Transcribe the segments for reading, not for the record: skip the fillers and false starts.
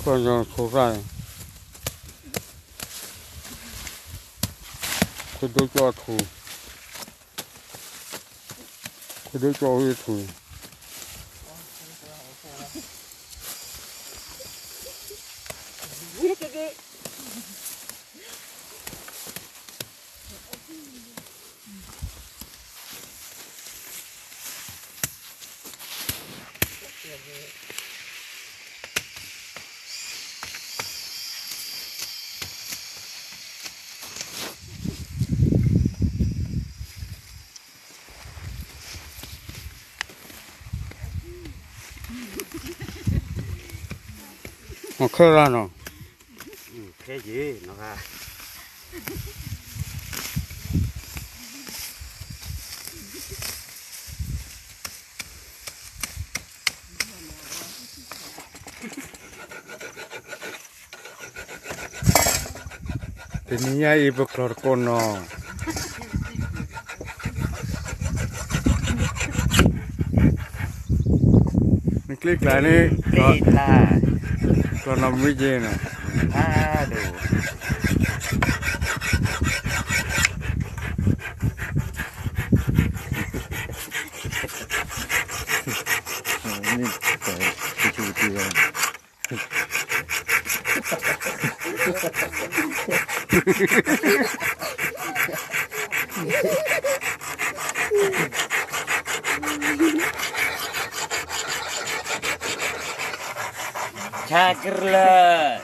Con số này cái đứa cho thủ cái đứa cho cái thủ khơi ra nó thế gì nó ra Teninya ibu keluar kono. Ini klik lah ni. klik lah. Kono miji na. Aduh. Ini cuci ya. Cagerlah.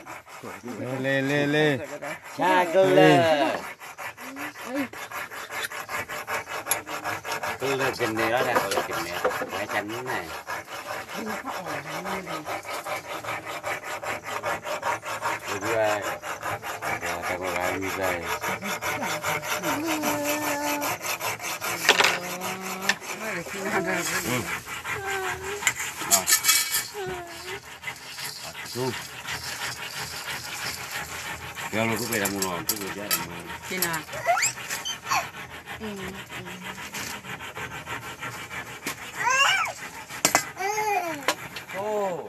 Le. Cagerlah. Kalau jenis ada kalau jenis macam ni. Kedua, tengok lagi saya. Tuh. Kalau aku beda mulu, aku beda mulu. Cina.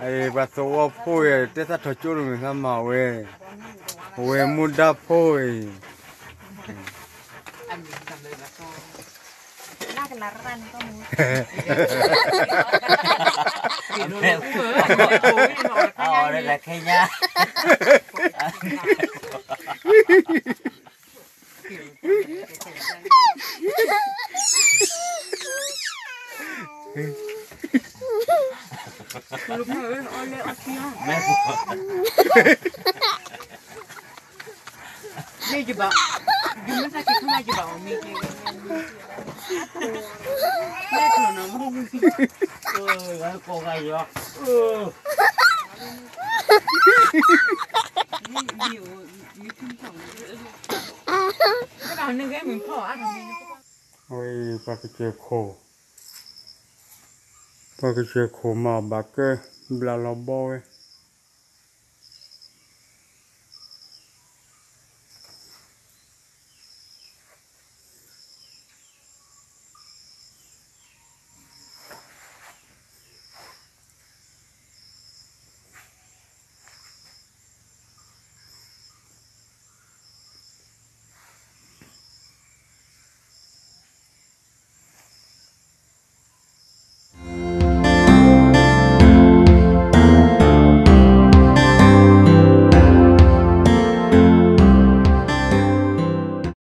Ai batu apa ya? Kita tak curi sama we. We muda poi. Nak kenaran kamu. Oh, ada kayaknya. Ni juga. Cuma sakit cuma juga Umi. Ni tu nama. Aku kayak. Cái này mình khó ăn Ôi, ba cái chè khô. Ba cái chè khô mà bà cái bla la bò ấy.